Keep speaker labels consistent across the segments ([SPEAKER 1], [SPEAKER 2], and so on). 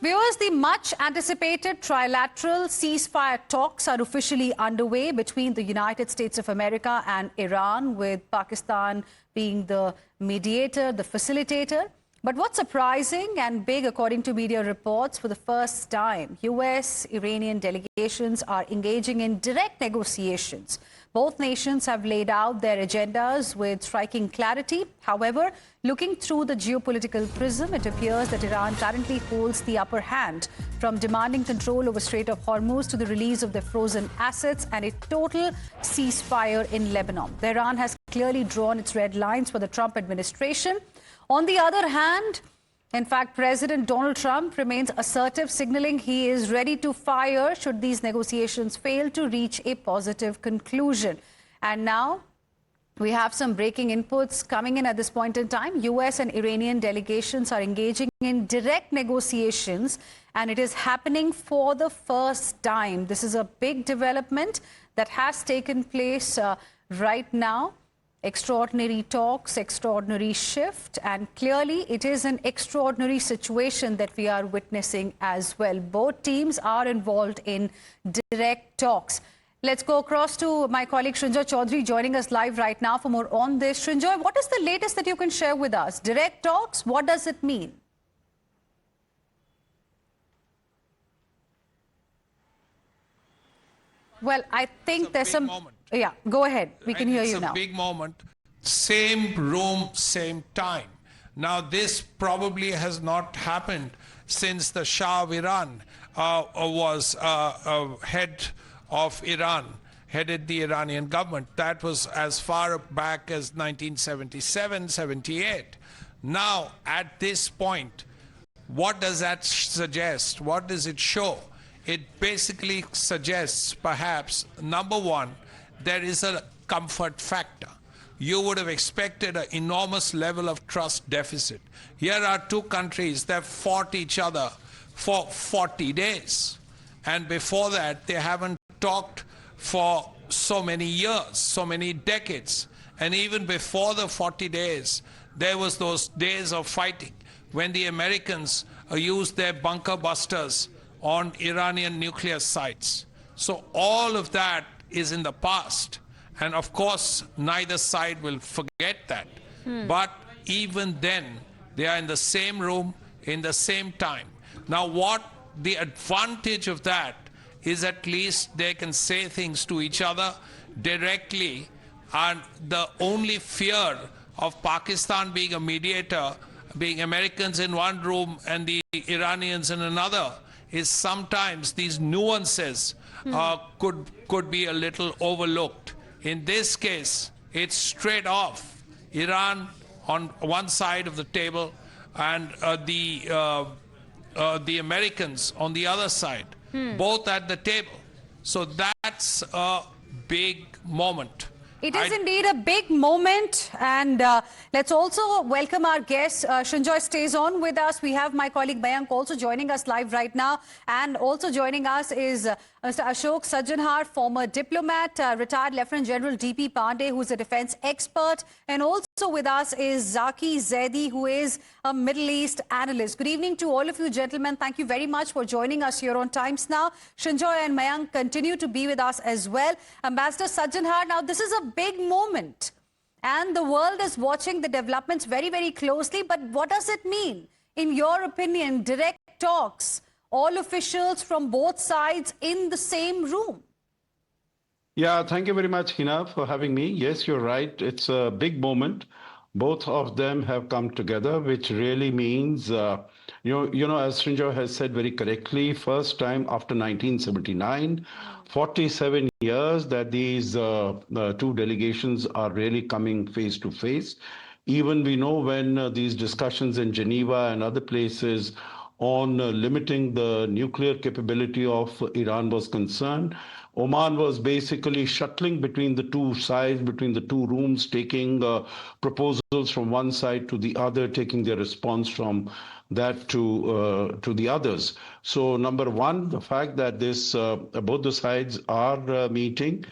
[SPEAKER 1] Viewers, the much-anticipated trilateral ceasefire talks are officially underway between the United States of America and Iran, with Pakistan being the mediator, the facilitator. But what's surprising and big, according to media reports, for the first time, US-Iranian delegations are engaging in direct negotiations. Both nations have laid out their agendas with striking clarity. However, looking through the geopolitical prism, it appears that Iran currently holds the upper hand, from demanding control over Strait of Hormuz to the release of their frozen assets and a total ceasefire in Lebanon. Iran has clearly drawn its red lines for the Trump administration. On the other hand, in fact, President Donald Trump remains assertive, signaling he is ready to fire should these negotiations fail to reach a positive conclusion. And now we have some breaking inputs coming in at this point in time. US and Iranian delegations are engaging in direct negotiations, and it is happening for the first time. This is a big development that has taken place right now. Extraordinary talks, extraordinary shift, and clearly it is an extraordinary situation that we are witnessing as well. Both teams are involved in direct talks. Let's go across to my colleague Srinjoy Chaudhary joining us live right now for more on this. Srinjoy, what is the latest that you can share with us? Direct talks, what does it mean? Well, I think there's some... Moment. Yeah, go ahead. We can hear you now.
[SPEAKER 2] It's a big moment. Same room, same time. Now, this probably has not happened since the Shah of Iran was head of Iran, headed the Iranian government. That was as far back as 1977, 78. Now, at this point, what does that suggest? What does it show? It basically suggests, perhaps, number one, there is a comfort factor. You would have expected an enormous level of trust deficit. Here are two countries that fought each other for 40 days. And before that, they haven't talked for so many years, so many decades. And even before the 40 days, there was those days of fighting when the Americans used their bunker busters on Iranian nuclear sites. So all of that is in the past. And of course, neither side will forget that. But even then, they are in the same room, in the same time. Now, what the advantage of that is, at least they can say things to each other directly. And the only fear of Pakistan being a mediator, being Americans in one room and the Iranians in another, is sometimes these nuances could be a little overlooked. In this case, it's straight off. Iran on one side of the table and the Americans on the other side, both at the table. So that's a big moment.
[SPEAKER 1] It is indeed a big moment, and let's also welcome our guest. Srinjoy stays on with us. We have my colleague Mayank also joining us live right now, and also joining us is Mr. Ashok Sajjanhar, former diplomat, retired Lieutenant General D.P. Pandey, who is a defense expert, and also with us is Zaki Zaidi, who is a Middle East analyst. Good evening to all of you, gentlemen. Thank you very much for joining us here on Times Now. Srinjoy and Mayank continue to be with us as well. Ambassador Sajjanhar, now this is a big moment, and the world is watching the developments very, very closely. But what does it mean, in your opinion, direct talks, all officials from both sides in the same room?
[SPEAKER 3] Yeah, thank you very much, Hina, for having me. Yes, you're right. It's a big moment. Both of them have come together, which really means, as Srinjoy has said very correctly, first time after 1979, 47 years that these two delegations are really coming face to face. Even we know when these discussions in Geneva and other places on limiting the nuclear capability of Iran was concerned, Oman was basically shuttling between the two sides, between the two rooms, taking proposals from one side to the other, taking their response from that to the others. So, number one, the fact that this both the sides are meeting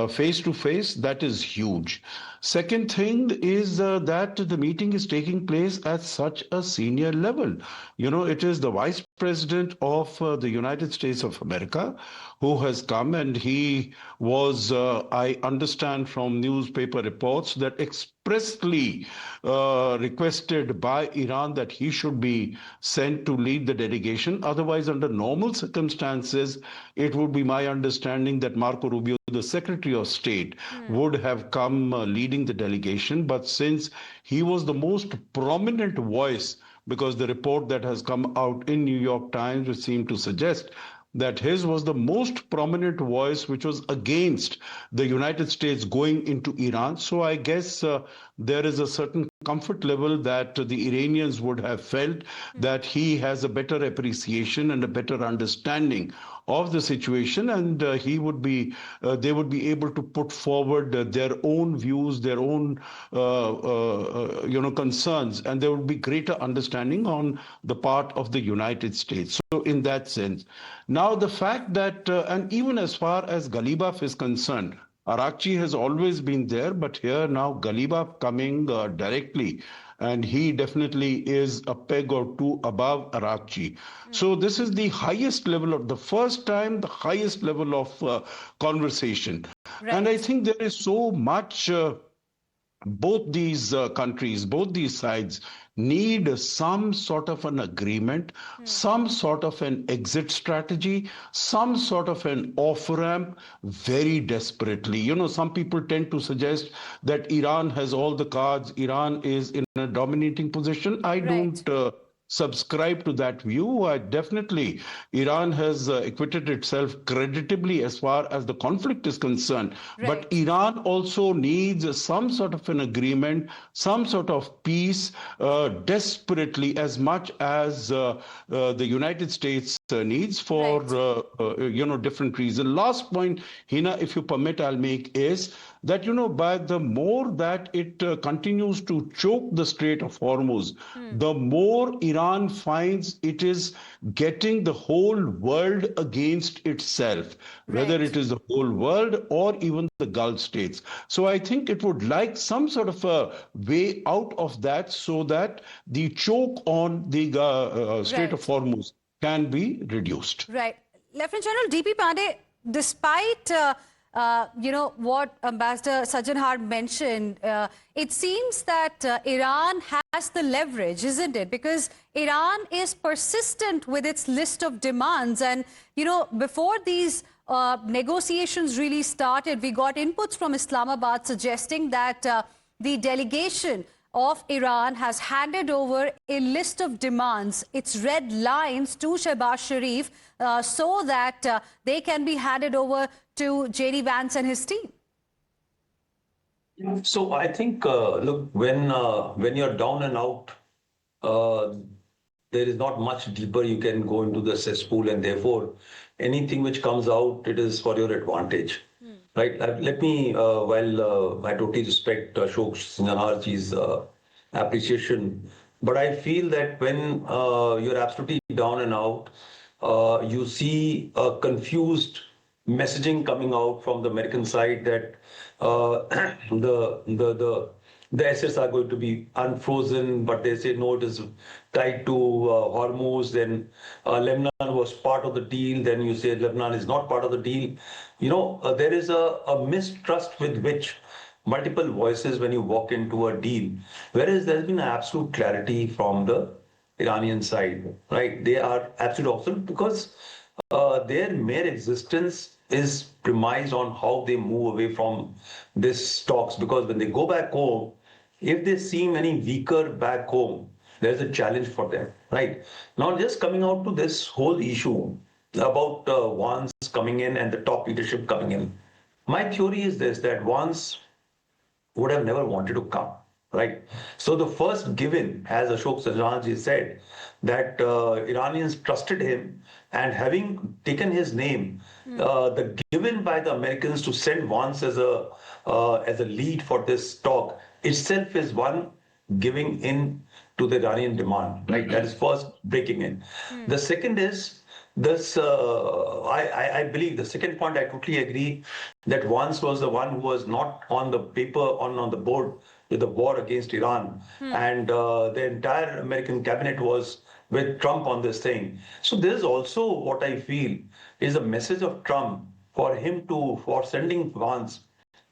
[SPEAKER 3] face to face, that is huge. Second thing is that the meeting is taking place at such a senior level. You know, it is the Vice President of the United States of America who has come, and he was, I understand from newspaper reports, that expressly requested by Iran that he should be sent to lead the delegation. Otherwise, under normal circumstances, it would be my understanding that Marco Rubio, the Secretary of State, would have come leading the delegation. But since he was the most prominent voice, because the report that has come out in New York Times would seem to suggest that his was the most prominent voice which was against the United States going into Iran. So I guess there is a certain comfort level that the Iranians would have felt that he has a better appreciation and a better understanding of the situation, and he would be they would be able to put forward their own views, their own concerns, and there would be greater understanding on the part of the United States. So in that sense, now the fact that and even as far as Galibaf is concerned, Arakchi has always been there, but here now Galibaf coming directly, and he definitely is a peg or two above Arakchi. So this is the highest level of the first time, the highest level of conversation.
[SPEAKER 1] Right.
[SPEAKER 3] And I think there is so much. Both these countries, both these sides need some sort of an agreement, some sort of an exit strategy, some sort of an off-ramp very desperately. You know, some people tend to suggest that Iran has all the cards, Iran is in a dominating position. I don't subscribe to that view. Definitely, Iran has acquitted itself creditably as far as the conflict is concerned. But Iran also needs some sort of an agreement, some sort of peace, desperately, as much as the United States needs for different reasons. Last point, Hina, if you permit, I'll make is that, you know, by the more that it continues to choke the Strait of Hormuz, the more Iran finds it is getting the whole world against itself, whether it is the whole world or even the Gulf states. So I think it would like some sort of a way out of that so that the choke on the Strait of Hormuz can be reduced.
[SPEAKER 1] Right. Lieutenant General D.P. Pandey, despite what Ambassador Sajjan mentioned, it seems that Iran has the leverage, isn't it? Because Iran is persistent with its list of demands. And, you know, before these negotiations really started, we got inputs from Islamabad suggesting that the delegation of Iran has handed over a list of demands, its red lines, to Shehbaz Sharif so that they can be handed over to J.D. Vance and his team.
[SPEAKER 4] So I think, look, when you're down and out, there is not much deeper you can go into the cesspool, and therefore anything which comes out, it is for your advantage. Right? Let me, while I totally respect Ashok Sinhaji's appreciation, but I feel that when you're absolutely down and out, you see a confused messaging coming out from the American side that the assets are going to be unfrozen, but they say no, it is tied to Hormuz. Then Lebanon was part of the deal. Then you say Lebanon is not part of the deal. You know, there is a mistrust with which multiple voices when you walk into a deal, whereas there's been absolute clarity from the Iranian side, right? They are absolute opposite because their mere existence is premised on how they move away from this talks, because when they go back home, if they seem any weaker back home, there's a challenge for them, right? Now, just coming out to this whole issue about Vance coming in and the top leadership coming in, my theory is this, that Vance would have never wanted to come, right? So the first given, as Ashok Sajjan said, that Iranians trusted him, and having taken his name, the given by the Americans to send Vance as a lead for this talk itself is one giving in to the Iranian demand. Right, that is first breaking in. The second is this. I believe the second point. I totally agree that Vance was the one who was not on the paper on the board with the war against Iran, and the entire American cabinet was with Trump on this thing. So there is also what I feel is a message of Trump for sending Vance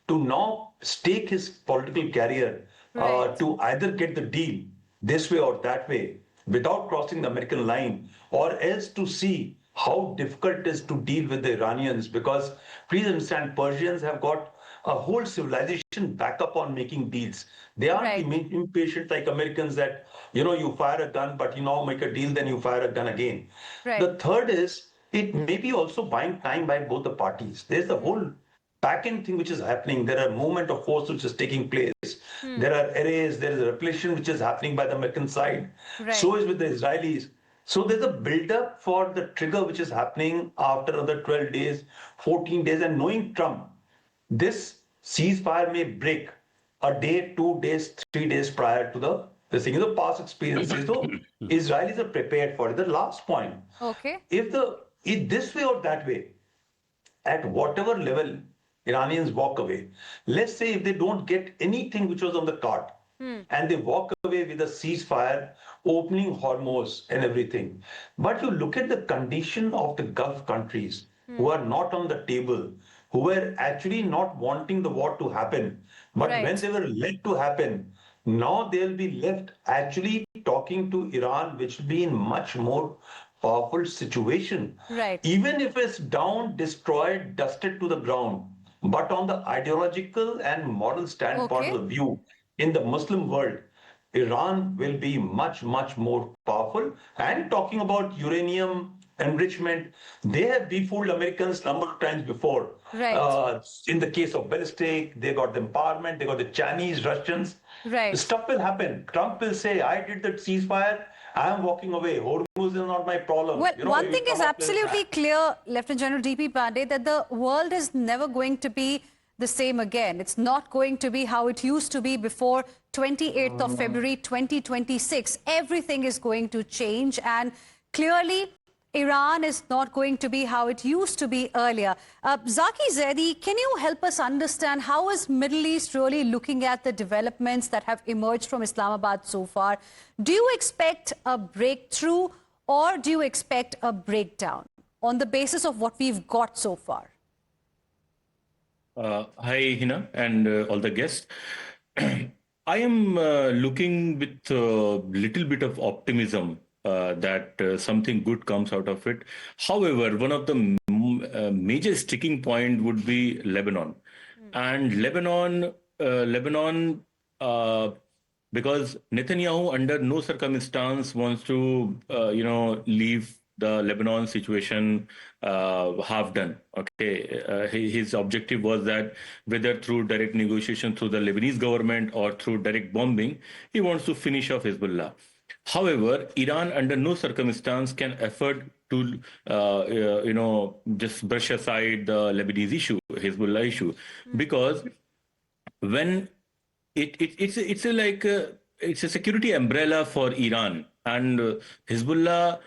[SPEAKER 4] to now stake his political career
[SPEAKER 1] Right.
[SPEAKER 4] to either get the deal this way or that way without crossing the American line, or else to see how difficult it is to deal with the Iranians. Because please understand, Persians have got a whole civilization back up on making deals. They aren't
[SPEAKER 1] Right.
[SPEAKER 4] impatient like Americans that, you fire a gun, but you now make a deal, then you fire a gun again.
[SPEAKER 1] Right.
[SPEAKER 4] The third is it may be also buying time by both the parties. There's the whole back-end thing which is happening. There are movement of force which is taking place. There are arrays, there is a repletion which is happening by the American side.
[SPEAKER 1] Right.
[SPEAKER 4] So is with the Israelis. So there's a build-up for the trigger which is happening after another 12 days, 14 days, and knowing Trump, this ceasefire may break a day, 2 days, 3 days prior to the thing. The past experiences, so Israelis are prepared for it. The last point,
[SPEAKER 1] Okay.
[SPEAKER 4] if this way or that way, at whatever level Iranians walk away, let's say if they don't get anything which was on the card, and they walk away with a ceasefire, opening Hormuz and everything. But you look at the condition of the Gulf countries who are not on the table, who were actually not wanting the war to happen, but when
[SPEAKER 1] Right.
[SPEAKER 4] they were led to happen, now they'll be left actually talking to Iran, which will be in much more powerful situation.
[SPEAKER 1] Right.
[SPEAKER 4] Even if it's down, destroyed, dusted to the ground, but on the ideological and moral standpoint
[SPEAKER 1] Okay.
[SPEAKER 4] of the view in the Muslim world, Iran will be much, much more powerful. And talking about uranium enrichment, they have befooled Americans number of times before.
[SPEAKER 1] Right.
[SPEAKER 4] In the case of ballistic, they got the empowerment, they got the Chinese, Russians.
[SPEAKER 1] Right.
[SPEAKER 4] Stuff will happen. Trump will say, I did the ceasefire, I am walking away. Hormuz is not my problem.
[SPEAKER 1] Well, one
[SPEAKER 4] He will
[SPEAKER 1] thing is
[SPEAKER 4] come up with
[SPEAKER 1] absolutely
[SPEAKER 4] that.
[SPEAKER 1] clear, Lieutenant General D.P. Pandey, that the world is never going to be the same again. It's not going to be how it used to be before 28th of February 2026. Everything is going to change, and clearly Iran is not going to be how it used to be earlier. Zaki Zaidi, can you help us understand how is Middle East really looking at the developments that have emerged from Islamabad so far? Do you expect a breakthrough or do you expect a breakdown on the basis of what we've got so far?
[SPEAKER 5] Hi, Hina, and all the guests. I am looking with a little bit of optimism that something good comes out of it. However, one of the major sticking point would be Lebanon, and Lebanon, because Netanyahu under no circumstance wants to, leave the Lebanon situation half done. Okay, his objective was that whether through direct negotiation through the Lebanese government or through direct bombing, he wants to finish off Hezbollah. However, Iran under no circumstance can afford to, just brush aside the Lebanese issue, Hezbollah issue, because when it's a security umbrella for Iran, and Hezbollah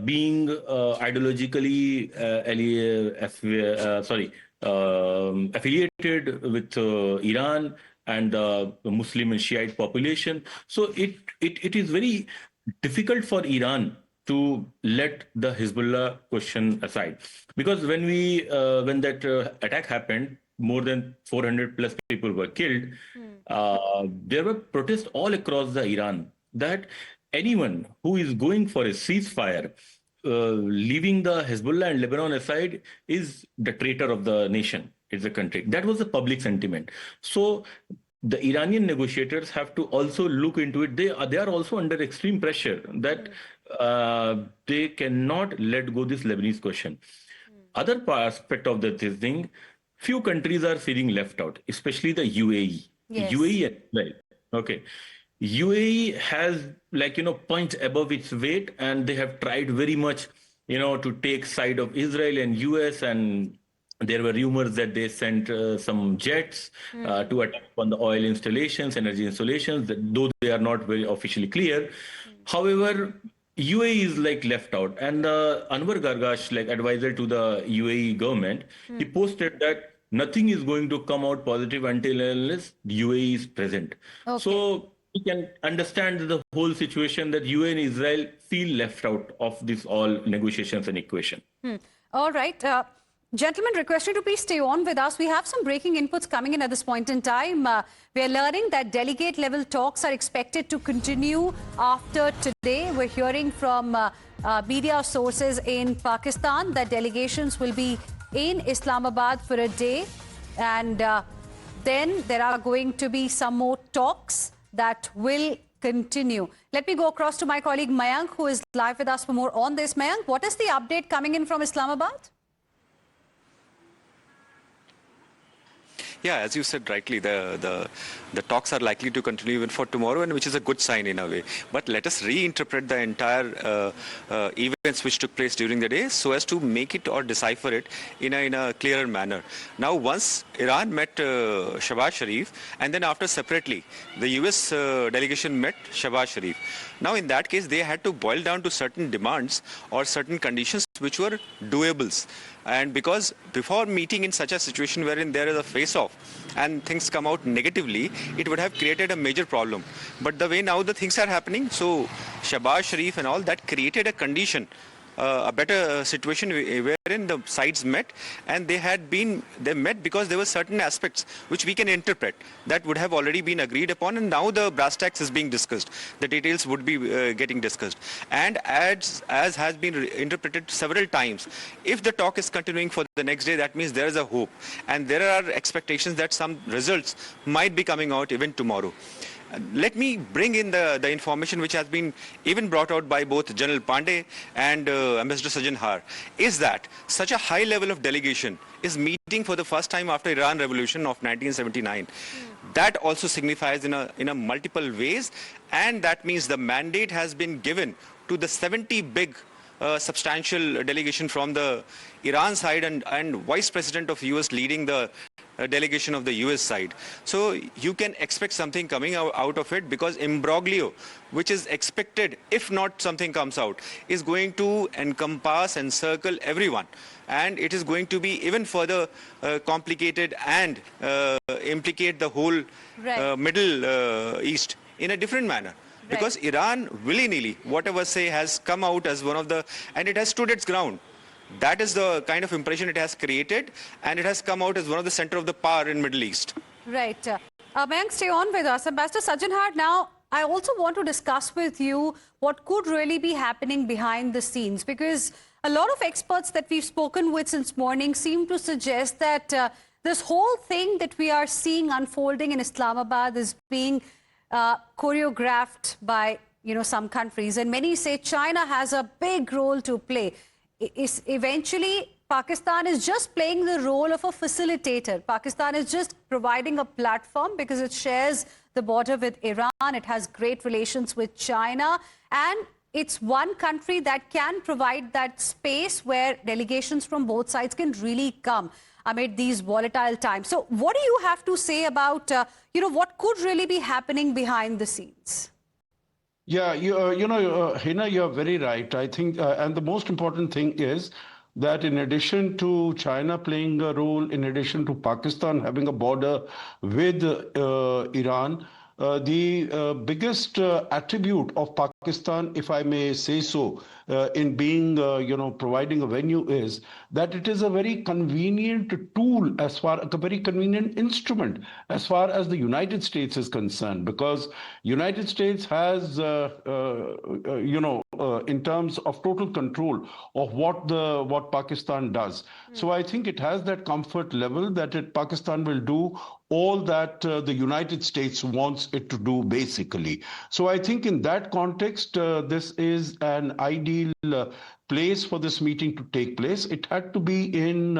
[SPEAKER 5] being ideologically affiliated with Iran and the Muslim and Shiite population, so it is very difficult for Iran to let the Hezbollah question aside, because when that attack happened, more than 400 plus people were killed. There were protests all across the Iran that anyone who is going for a ceasefire, leaving the Hezbollah and Lebanon aside, is the traitor of the nation. It's a country. That was the public sentiment. So the Iranian negotiators have to also look into it. They are also under extreme pressure that they cannot let go this Lebanese question. Other aspect of this thing, few countries are feeling left out, especially the UAE.
[SPEAKER 1] Yes.
[SPEAKER 5] UAE as well. Okay. UAE has punched above its weight, and they have tried very much, to take side of Israel and US, and there were rumors that they sent some jets to attack on the oil installations, energy installations, though they are not very officially clear. However, UAE is left out, and Anwar Gargash, advisor to the UAE government, he posted that nothing is going to come out positive until unless UAE is present.
[SPEAKER 1] Okay.
[SPEAKER 5] So we can understand the whole situation that UAE and Israel feel left out of this all negotiations and equation.
[SPEAKER 1] All right. Gentlemen, request you to please stay on with us. We have some breaking inputs coming in at this point in time. We are learning that delegate level talks are expected to continue after today. We're hearing from media sources in Pakistan that delegations will be in Islamabad for a day, and then there are going to be some more talks that will continue. Let me go across to my colleague Mayank, who is live with us for more on this. Mayank, what is the update coming in from Islamabad?
[SPEAKER 6] Yeah, as you said rightly, the talks are likely to continue even for tomorrow, and which is a good sign in a way. But let us reinterpret the entire events which took place during the day so as to make it or decipher it in a clearer manner. Now, once Iran met Shahbaz Sharif, and then after separately, the US delegation met Shahbaz Sharif. Now, in that case, they had to boil down to certain demands or certain conditions which were doables. And because before meeting in such a situation wherein there is a face-off and things come out negatively, it would have created a major problem. But the way now the things are happening, so Shahbaz Sharif and all, that created a condition, a better situation wherein the sides met, and they met because there were certain aspects which we can interpret that would have already been agreed upon, and now the brass tacks is being discussed. The details would be getting discussed. And as has been interpreted several times, if the talk is continuing for the next day, that means there is a hope, and there are expectations that some results might be coming out even tomorrow. Let me bring in the information which has been even brought out by both General Pandey and Ambassador Sajjan Har, is that such a high level of delegation is meeting for the first time after Iran Revolution of 1979. That also signifies in a multiple ways, and that means the mandate has been given to the 70 big substantial delegation from the Iran side, and Vice President of US leading the delegation of the US side. So you can expect something coming out of it, because imbroglio, which is expected, if not something comes out, is going to encompass and circle everyone. And it is going to be even further complicated and implicate the whole Middle East in a different manner. Because Iran, willy-nilly, whatever say, has come out as one of the, and it has stood its ground. That is the kind of impression it has created, and it has come out as one of the center of the power in Middle East.
[SPEAKER 1] Right. Mayank, stay on with us. Ambassador Sajjan Har, now I also want to discuss with you what could really be happening behind the scenes, because a lot of experts that we've spoken with since morning seem to suggest that this whole thing that we are seeing unfolding in Islamabad is being choreographed by, some countries, and many say China has a big role to play. Eventually, Pakistan is just playing the role of a facilitator. Pakistan is just providing a platform because it shares the border with Iran. It has great relations with China, and it's one country that can provide that space where delegations from both sides can really come amid these volatile times. So what do you have to say about, what could really be happening behind the scenes?
[SPEAKER 3] Yeah, Hina, you're very right. I think, and the most important thing is that in addition to China playing a role, in addition to Pakistan having a border with Iran, the biggest attribute of Pakistan, if I may say so, in being, providing a venue, is that it is a very convenient tool, a very convenient instrument as far as the United States is concerned, because United States has, in terms of total control of what Pakistan does. So I think it has that comfort level that Pakistan will do all that the United States wants it to do, basically. So I think in that context, this is an ideal place for this meeting to take place. It had to be in,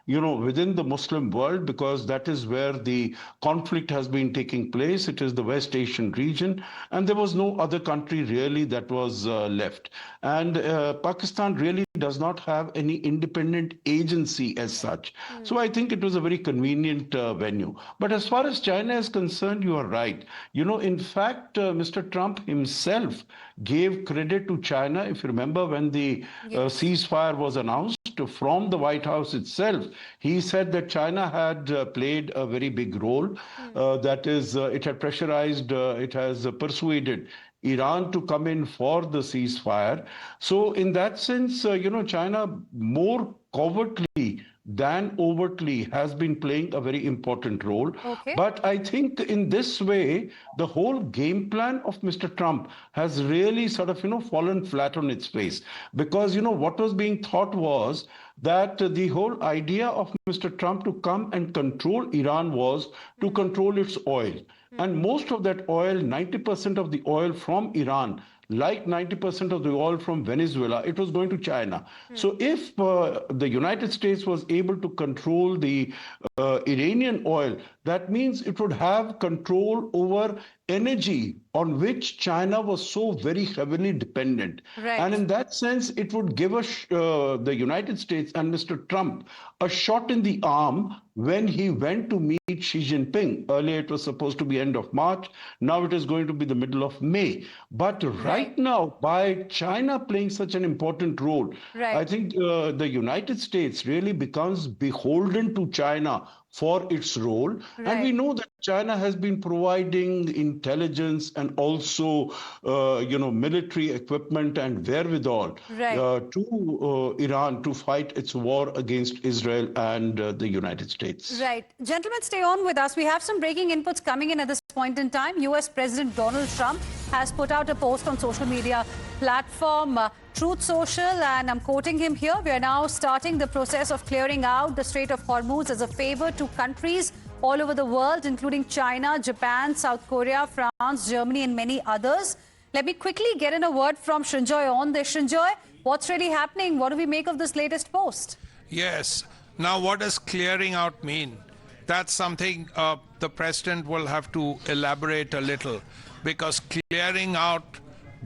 [SPEAKER 3] within the Muslim world, because that is where the conflict has been taking place. It is the West Asian region, and there was no other country really that was left. And Pakistan really does not have any independent agency as such. So I think it was a very convenient venue. But as far as China is concerned, you are right. In fact, Mr. Trump himself gave credit to China. If you remember, when the ceasefire was announced from the White House itself, he said that China had played a very big role. That is, it had pressurized, it has persuaded Iran to come in for the ceasefire. So in that sense, China more covertly than overtly has been playing a very important role.
[SPEAKER 1] Okay.
[SPEAKER 3] But I think in this way, the whole game plan of Mr. Trump has really sort of, fallen flat on its face. Because, what was being thought was that the whole idea of Mr. Trump to come and control Iran was to control its oil. And most of that oil, 90% of the oil from Iran, like 90% of the oil from Venezuela, it was going to China. So if the United States was able to control the Iranian oil, that means it would have control over energy on which China was so very heavily dependent.
[SPEAKER 1] Right.
[SPEAKER 3] And in that sense, it would give us, the United States and Mr. Trump, a shot in the arm when he went to meet Xi Jinping. Earlier, it was supposed to be end of March. Now it is going to be the middle of May. But right now, by China playing such an important role, I think the United States really becomes beholden to China for its role. And we know that China has been providing intelligence and also, military equipment and wherewithal to Iran to fight its war against Israel and the United States.
[SPEAKER 1] Right. Gentlemen, stay on with us. We have some breaking inputs coming in at this point in time. US President Donald Trump has put out a post on social media platform Truth Social, and I'm quoting him here. We are now starting the process of clearing out the Strait of Hormuz as a favor to countries all over the world, including China, Japan, South Korea, France, Germany, and many others. Let me quickly get in a word from Srinjoy on this. Srinjoy, what's really happening? What do we make of this latest post?
[SPEAKER 2] Yes. Now, what does clearing out mean? That's something the president will have to elaborate a little, because clearing out,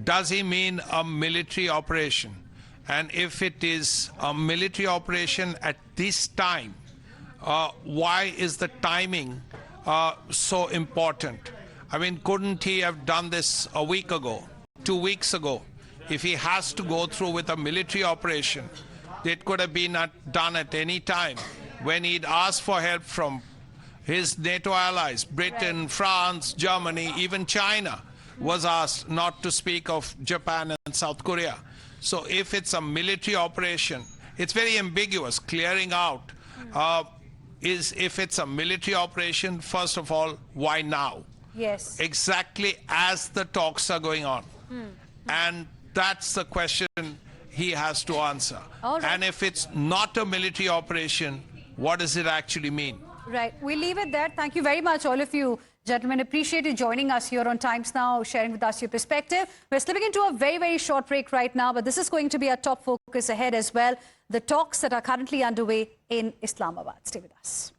[SPEAKER 2] does he mean a military operation? And if it is a military operation at this time, why is the timing so important? I mean, couldn't he have done this a week ago, 2 weeks ago? If he has to go through with a military operation, it could have been done at any time when he'd asked for help from his NATO allies, Britain, France, Germany, even China was asked, not to speak of Japan and South Korea. So if it's a military operation, it's very ambiguous. Clearing out is, if it's a military operation, first of all, why now?
[SPEAKER 1] Yes.
[SPEAKER 2] Exactly as the talks are going on. And that's the question he has to answer. And if it's not a military operation, what does it actually mean?
[SPEAKER 1] Right. We'll leave it there. Thank you very much, all of you. Gentlemen, appreciate you joining us here on Times Now, sharing with us your perspective. We're slipping into a very, very short break right now, but this is going to be our top focus ahead as well. The talks that are currently underway in Islamabad. Stay with us.